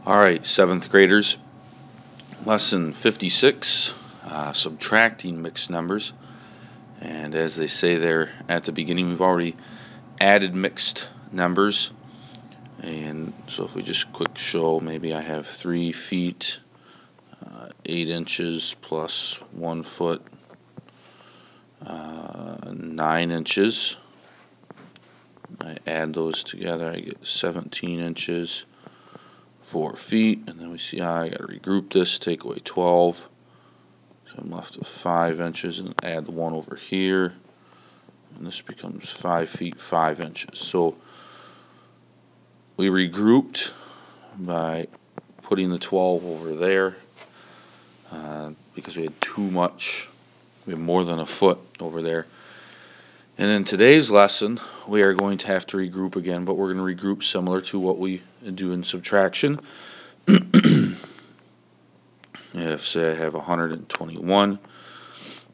Alright, 7th graders, lesson 56, subtracting mixed numbers. And as they say there at the beginning, we've already added mixed numbers. And so if we just quick show, maybe I have 3 feet, 8 inches plus 1 foot, 9 inches. I add those together, I get 17 inches. 4 feet, and then we see I got to regroup this, take away 12, so I'm left with 5 inches, and add the 1 over here, and this becomes 5 feet 5 inches. So we regrouped by putting the 12 over there because we had too much. We have more than a foot over there. And in today's lesson, we are going to have to regroup again, but we're going to regroup similar to what we do in subtraction. If, say, I have 121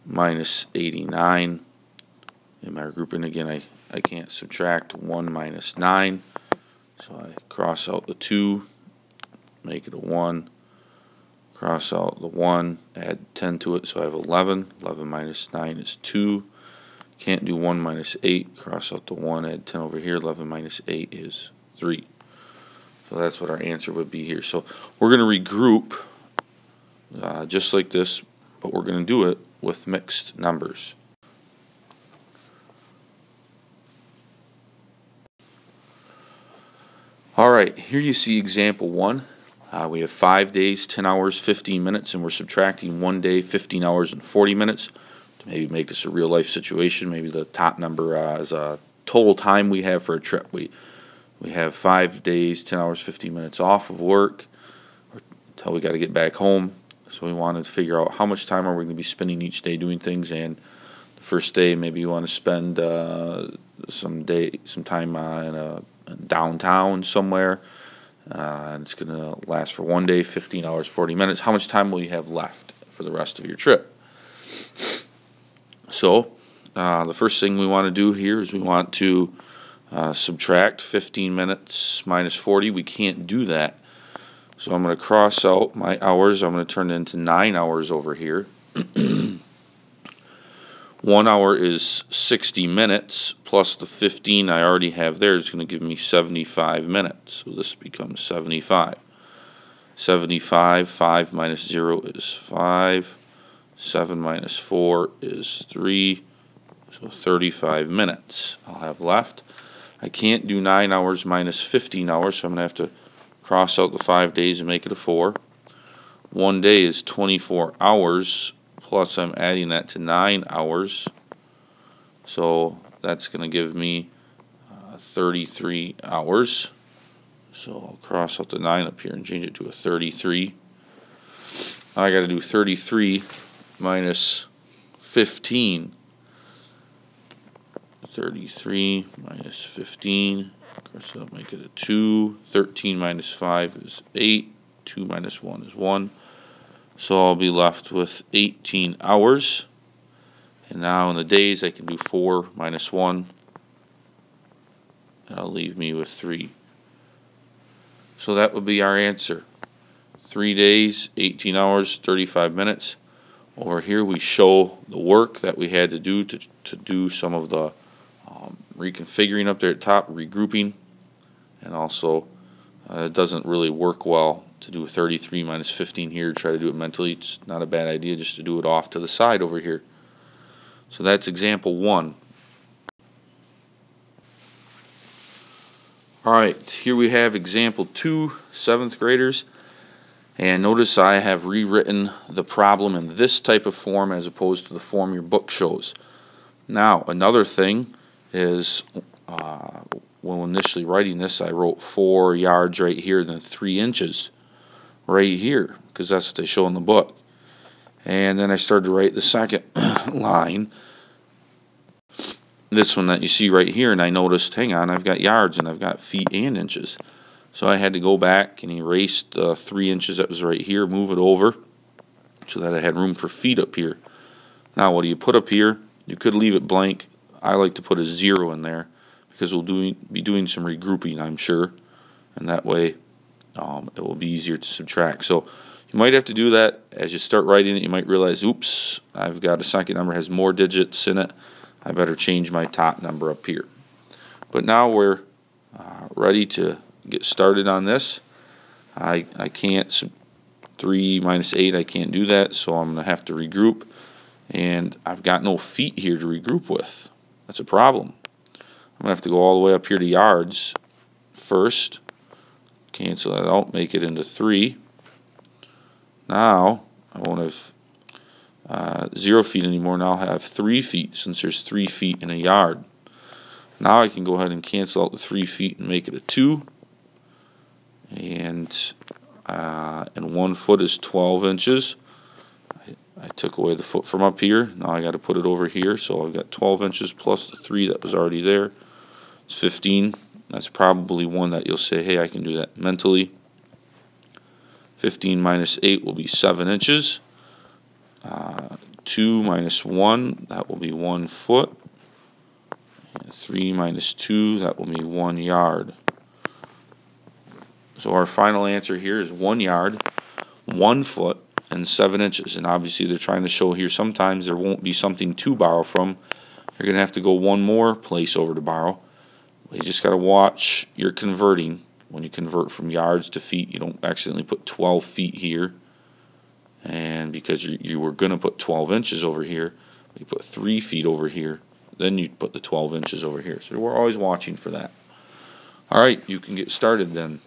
minus 89, in my grouping again, I can't subtract 1 minus 9, so I cross out the 2, make it a 1, cross out the 1, add 10 to it, so I have 11. 11 minus 9 is 2. Can't do 1 minus 8, cross out the 1, add 10 over here, 11 minus 8 is 3. So that's what our answer would be here. So we're going to regroup just like this, but we're going to do it with mixed numbers. Alright, here you see example 1. We have 5 days, 10 hours, 15 minutes, and we're subtracting 1 day, 15 hours, and 40 minutes. Maybe make this a real life situation. Maybe the top number is a total time we have for a trip. We have 5 days, 10 hours, 15 minutes off of work until we got to get back home. So we wanted to figure out how much time are we going to be spending each day doing things. And the first day, maybe you want to spend some time in downtown somewhere. And it's going to last for 1 day, 15 hours, 40 minutes. How much time will you have left for the rest of your trip? So the first thing we want to do here is we want to subtract 15 minutes minus 40. We can't do that. So I'm going to cross out my hours. I'm going to turn it into 9 hours over here. 1 hour is 60 minutes plus the 15 I already have there is going to give me 75 minutes. So this becomes 75. 75, 5 minus 0 is 5. 7 minus 4 is 3, so 35 minutes I'll have left. I can't do 9 hours minus 15 hours, so I'm going to have to cross out the 5 days and make it a 4. 1 day is 24 hours, plus I'm adding that to 9 hours, so that's going to give me 33 hours. So I'll cross out the 9 up here and change it to a 33. I got to do 33 minus 15. 33 minus 15. Of course, I'll make it a 2. 13 minus 5 is 8. 2 minus 1 is 1. So I'll be left with 18 hours. And now in the days, I can do 4 minus 1. That'll leave me with 3. So that would be our answer. 3 days, 18 hours, 35 minutes. Over here we show the work that we had to do to do some of the reconfiguring up there at top, regrouping, and also it doesn't really work well to do 33 minus 15 here, try to do it mentally. It's not a bad idea just to do it off to the side over here. So that's example 1. Alright, here we have example 2, 7th graders. And notice I have rewritten the problem in this type of form as opposed to the form your book shows. Now, another thing is, when initially writing this, I wrote 4 yards right here and then 3 inches right here, because that's what they show in the book. And then I started to write the second line, this one that you see right here, and I noticed, hang on, I've got yards and I've got feet and inches. So I had to go back and erase the 3 inches that was right here, move it over so that I had room for feet up here. Now what do you put up here? You could leave it blank. I like to put a 0 in there because we'll be doing some regrouping, I'm sure. And that way it will be easier to subtract. So you might have to do that as you start writing it. You might realize, oops, I've got a second number has more digits in it. I better change my top number up here. But now we're ready to get started on this. I can't 3 minus 8. I can't do that, so I'm going to have to regroup. And I've got no feet here to regroup with. That's a problem. I'm going to have to go all the way up here to yards first. Cancel that out, make it into 3. Now, I won't have 0 feet anymore. Now I'll have 3 feet since there's 3 feet in a yard. Now I can go ahead and cancel out the 3 feet and make it a 2. And 1 foot is 12 inches. I took away the foot from up here. Now I got to put it over here. So I've got 12 inches plus the 3 that was already there. It's 15. That's probably one that you'll say, hey, I can do that mentally. 15 minus 8 will be 7 inches. 2 minus 1, that will be 1 foot. And 3 minus 2, that will be 1 yard. So our final answer here is 1 yard, 1 foot, and 7 inches. And obviously they're trying to show here sometimes there won't be something to borrow from. You're going to have to go one more place over to borrow. You just got to watch your converting. When you convert from yards to feet, you don't accidentally put 12 feet here. And because you were going to put 12 inches over here, you put 3 feet over here. Then you put the 12 inches over here. So we're always watching for that. All right, you can get started then.